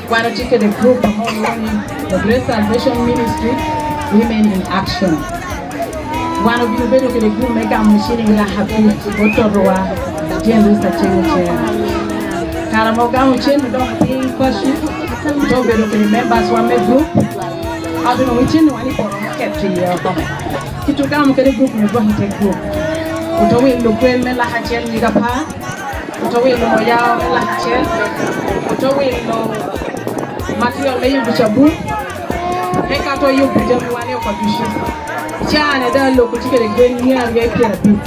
Why don't you get a group of the Great Salvation Ministry, Women in Action? One of you better get a group, make a machine in a happy Otoa, James Aceng. Karamoga, Chin, don't be question. Don't be looking at members one group. I don't know which one for get to come get a group and go and take group. Otowi look well, Mela Hachel, Nigapa. Otowi Loya, Mela Hachel. Otowi no. Material lay with a book. Take out all your pajama one of condition. Chan and then look at the green here and get a bit.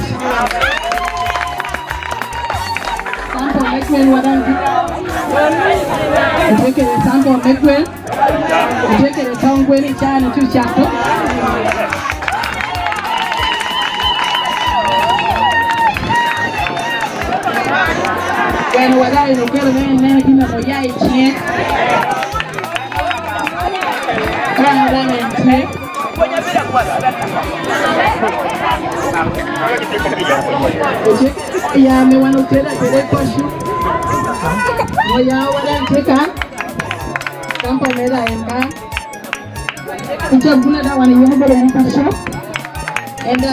Sample make well what I'm doing. Take a sample make well. Take a tongue when it's Chan and 2 chapters. When what I look at a man, he knows why yeah, me want to tell that question. Oh yeah, what I'm taking. Come for me, Emma. It's a good one. You have a shop. And I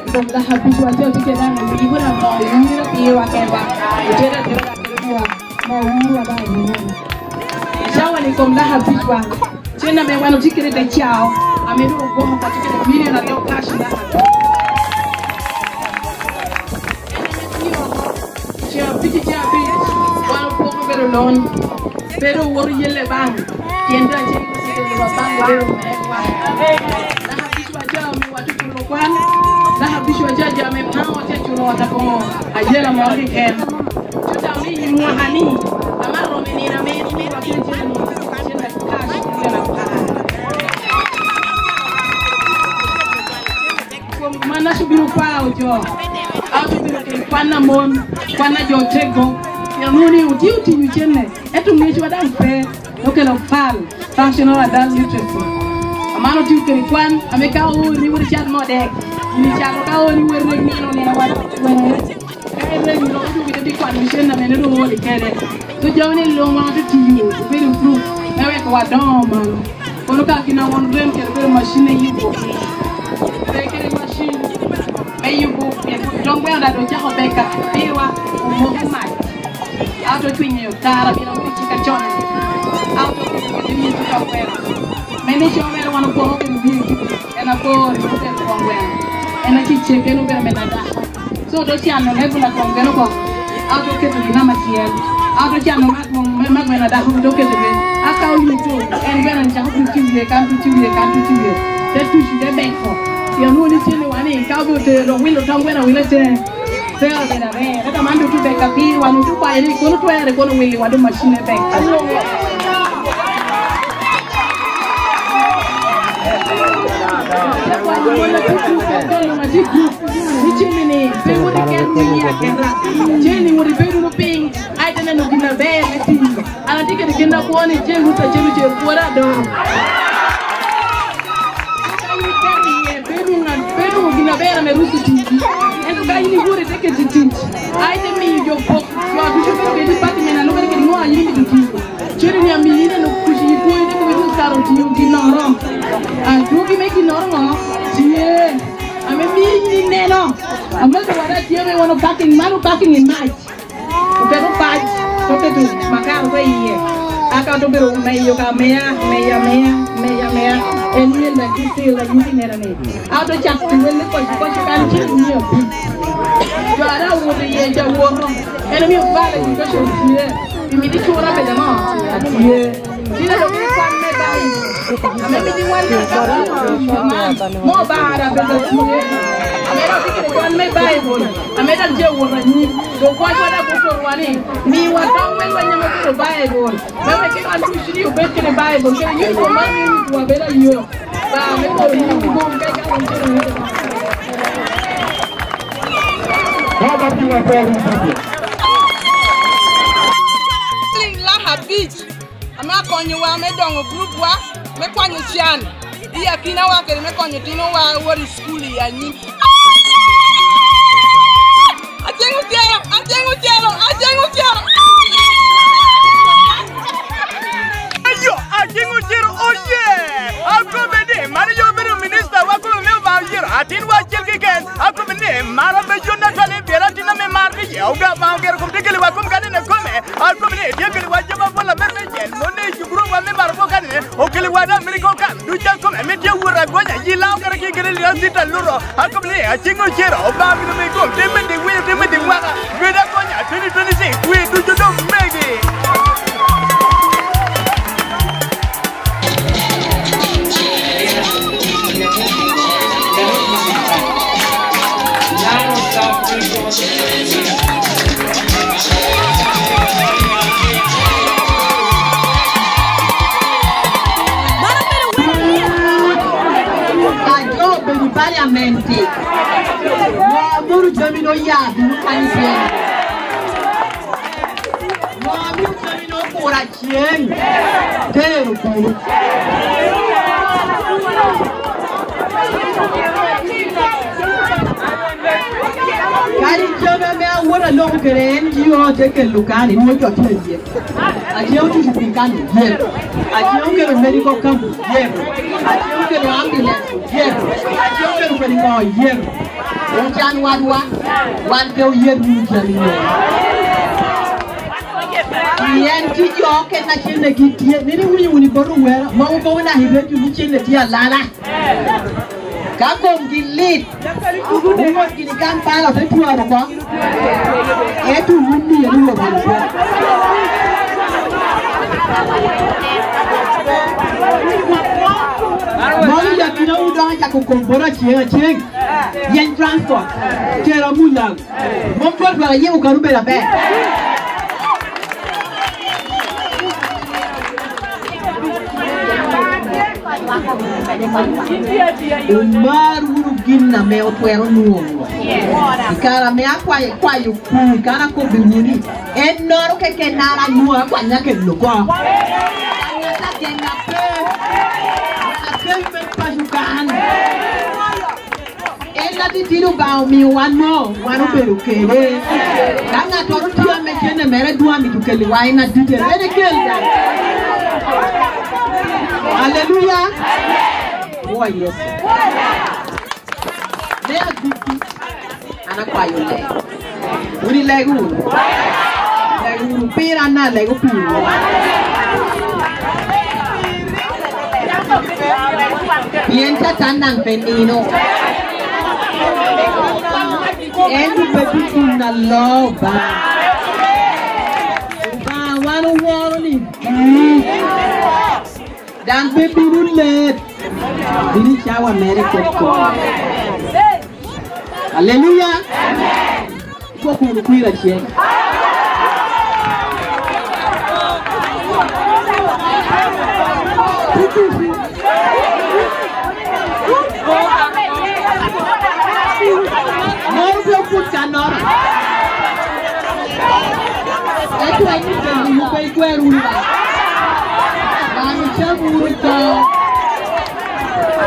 from the happy to tell to get down and we have more. You are so when you come to happy one. China me want to take the chow. I mean, go home to get a million of your cash. Pity Jami, one of them alone. Pero worry Yele bang. Yenda mana subiru pao jo au subiru ke kwana mon kwana jo tego ya nuni uti nyuchene etu mwisho wadan pe okelo fal functional adult literacy amano tu ke kwan ameka o ni wuri chat modek ni chat ka o ni wuri ni no ni na wa re ni lo tu bi de kwan mission na mene do mo de kere to jawni lo ma to ti you very proof na we ko wa don man kono ka kina won rem ke be machine yi ko ke machine ayubu don't wear that don't jaho beka piwa umohu mai auto twinyo kara bila kuchika chone auto twinyo tukawera meni chomera wana ko ke mbi ena ko rimote ko ngwena ena chicheke no bera menada so do chiano nebula ko ngeno ko auto ke tuna matiel auto chiano magwena da do ke tebe aka uli to en bera njaho kuchiwe kan tuchiwe de tuchi de benko ya nuni chini wani kabu te lo wilo tangwena wile te seo de la re kata mandu tu beka pi wanu tu pa eri kono tu ere kono wili wadu machine beka Chini pengu de kerni ya kera chini muri pengu no ping ai tena no gina be Pingo anataka nikenda kuona jengo tajiri je kuora do gina bera merusu titi endo kaini gure teke titi ai te mi jo pok yo kusho be pati mena no ke no ayi mi titi chiri ni amina no kushi ko inde ko be karo ti yo gina rom an do ki me gina rom tie ame mi ni neno ame ko wada tie me wono packing in night ko no patch ko ke tu makaro ko iye aka do bero me yo ka meya eni la kiti la yini nera ne auto chat wele ko kan ci ni yo wala wo de ye ja wo eni mi vale ko so tie mi di chora be dama tie dina do ko me dai Amemi mo bara bezo amera fikiri kwa me Bible amera je woni do kwa wada kutorwani mi wata wewe nyama kwa Bible wewe kile antushiri ubeke ni Bible kile yuko mami wa bela hiyo ba meko ni kumbe Baba kiwa kwa hiyo beach ama konyo wa me dongo group wa me kwanyo chian iya kina wa kere me konyo tino wa wori school ya nyi Aceng utiaro ayo Aceng utiaro oye ako bede mari yo bero minister wa ko me ba yero atin wa jelke ken ako bede mara be jonna tale bera tina me marri ya uga ba ngero kum tegele wa kum kadene kome ako bede tegele wa jaba bola berbe jel mone jubro wa me marbo kadene okele wa da meri ko kan du jal kome me te wura gonya yila ngara ki gele ya sita luro ako bede Aceng utiaro ba mi me ko demende wa beda gonya 2026 we du jodo megi Parliamenti. Muru Jami no yabi kanise. Muru Jami no pora chien. Tero ko. Kari jama me awora lo keren jiyo teke lukani mo to tije. Ajiyo tu pikani ye. Ajiyo ke medical camp ye. Ajiyo ke ambulance ye. Ajiyo ke medical ye. Ojan wadwa wan ke ye mu jani. Yen tijo ke na chene gitie ni wuni boru wera mo ko na hibe tu ni chene dia lala. Kako gilit. Ugo gini kampala te tuwa ko. Etu mundi ya luwa ko. Mali ya kina uda ya kukombora cheng. Yen transport. Tera mulang. Mo ko ba ye ukarube la be. Umaru gina me otwero nuomo. Ikara me akwa yuku ikara ko biwuni. Enoro ke kenara nuo akwa nyake loko. Ata kenga pe. Akembe pajukan. Ela di tiru ba mi wano beru kere. Kanga toru tiwa me chene mere dua mi tukeli waina dite. Ene kelda. Hallelujah. Oh yes. Lea biki anakwa yole. Uri legu. Legu pira na legu pira. Piensa tandang penino. Endi bebi na loba. Ba wano ni. Dan baby rulet. Ini cawa mereka ko. Hallelujah. Ko ko kuira chen. Mau put kanora. Itu ini jadi mukai kue rumah. Kami cabut ke.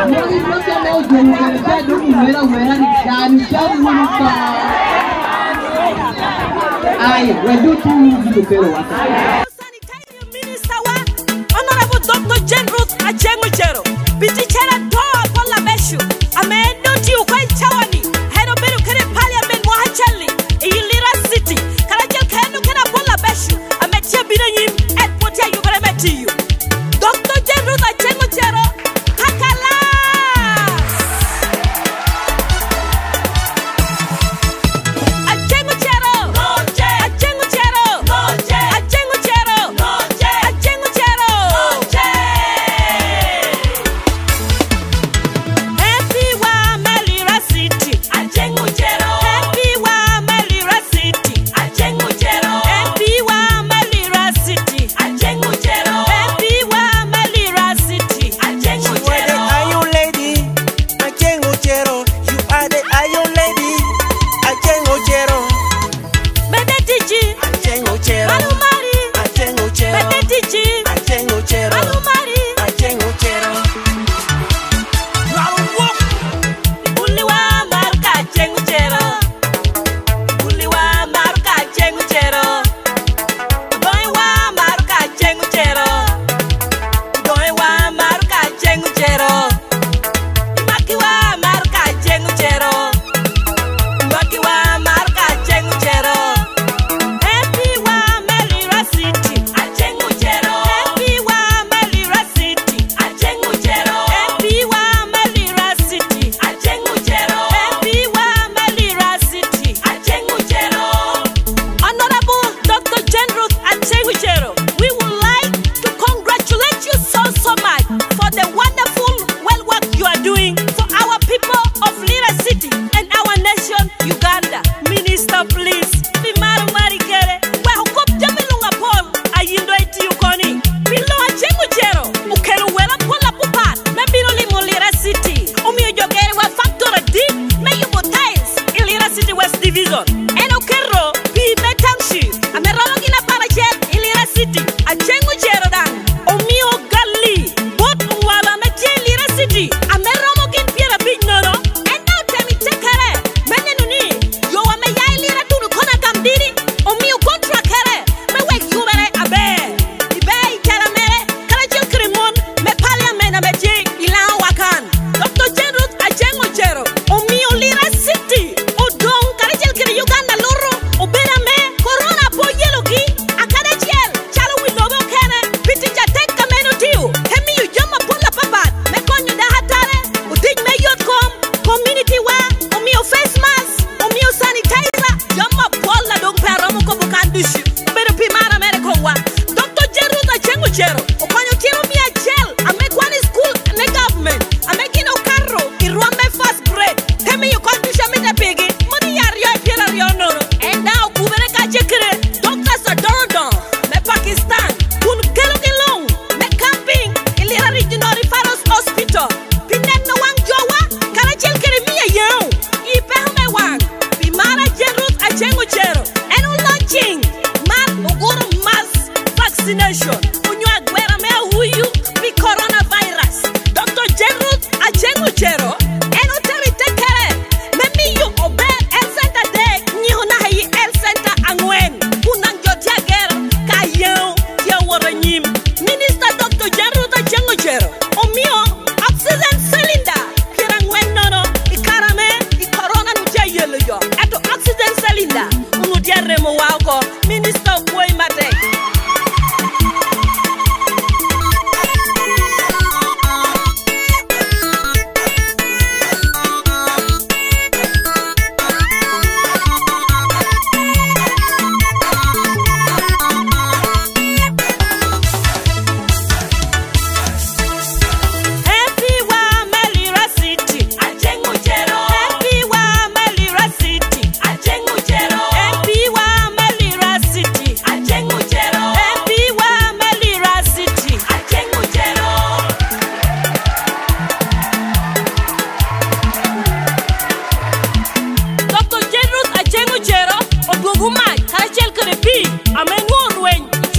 Mau kita mau jual kita dulu merah ni kami cabut ke. Ayah, wedo tu gitu Kelo. Honorable Dr. General Aceng Uchero. Bijichera toa pola beshu. Ameendo tiu kwa chawani. Hero beru kere parliament mwahachali. Iyilira city. Karajel kendo kena pola beshu. Ametia bina yim. Potia yugare meti you. Dr. General Aceng Uchero. Hakala. Aceng Uchero. Noche. Aceng Uchero. Noche. Aceng Uchero. Noche. Aceng Uchero. Noche.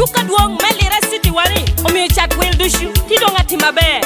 chuka duong melira city wari omiyo chat will dushu tidonga timabe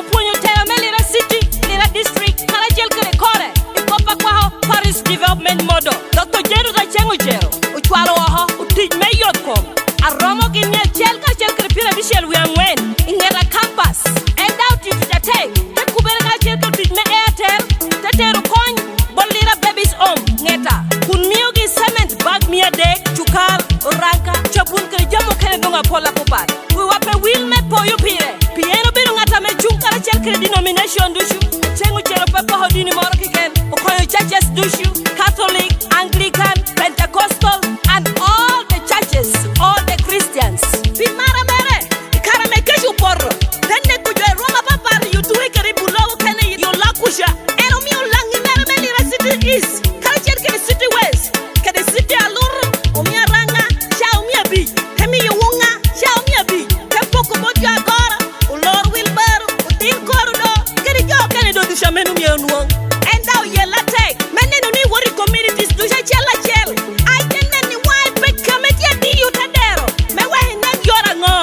upunyo tero melira city lira district kala jel kare kore ikopa kwa Paris development model Dr. Jeru da chengo jero uchwaro ho utij meyot kom aromo ginya jel kare pira bishel wiangwen ingera campus and out if you take te kubere ka jel kare tij me airtel te tero kon bolira babies om ngeta kun miyo gi cement bag miya dek chukar ranka chabun kare jamo kene donga pola popat we wape will me po yo pire pieno biro ngata me junkara chel kare denomination dushu chengo chero pepa hodini moro kiken okoyo churches dushu Catholic, Anglican, Pentecostal and all the churches, all the Christians bimara mere ikara me keshu porro tenne kujo Roma papar you do karibu lowo kene yo lakusha ero mi olangi mere meli city is kara chel kene city west kene city aluru omia ranga sha omia bi kemi yo wonga sha omia bi tempo ko mojo agora o lord will beru o tin korudo kene jo kene do dusha menu mi onwo and now Yele take menenu ni wori communities dusha chela chel I tenne ni why pe committee di you tadero me we ne yora ngo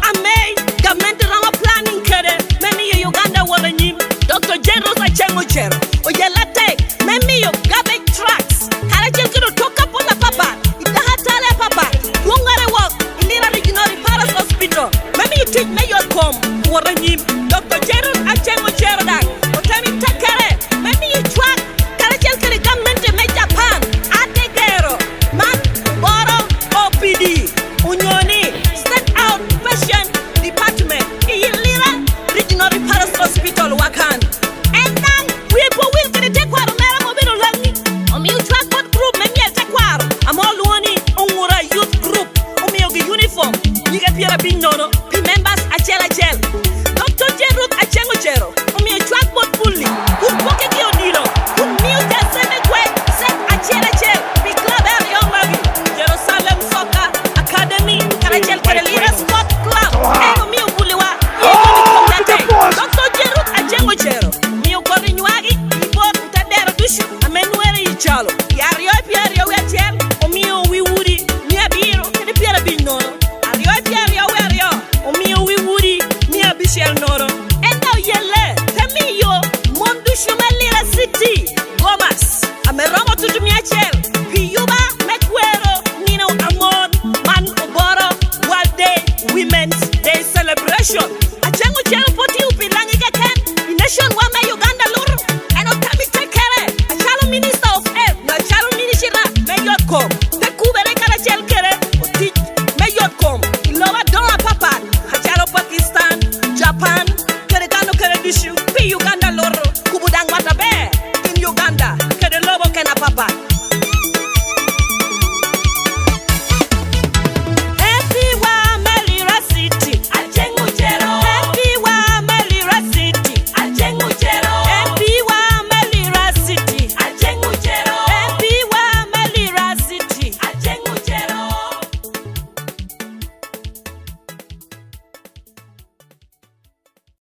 amei government rama planning kere meni yo Uganda wala nyim Dr. Jeru Aceng chero o Yele take memi yo garbage trucks kala chel kiro toka pona papa ita hatale papa wongare walk ilira regional Paris hospital memi you teach me your kom wala nyim Dr. Jeru Aceng chero dak o tami takare memi you truck kala chel kire government me Japan ategero man boro OPD unyoni state out patient department ilira regional Paris hospital wakan and then we will kire take kwaro mera mo bino langi omi you truck what group memi take kwaro amol woni ongura youth group omi yogi uniform yiga piera binnono pi members achela chel Dr. Jeru Aceng chero omi you truck what bully kun poke ki odilo kun miu ja sene kwe set achela chel pi club area magi Jerusalem Soccer Academy kara chel kere lira sport club ero miu buliwa Dr. Jeru Aceng chero miu kori nyuagi ibor utadero dushu amenuere ichalo yario piario wechel omiu wiwuri mia biro kede piara binnono ario piario werio omiu wiwuri mia bishel noro and now Yele temiyo mondushu malira city gomas ameromo tutumia chel piyuba mekwero nino amon man oboro World Day Women's Day celebration Aceng chero poti upilangi keken nation wa me Uganda luru eno tami tekere achalo minister of health na achalo minister me yotkom te kubere kala chel kere oti me yotkom ilowa donga papa achalo Pakistan Japan kere gano kere dishu pi Uganda luru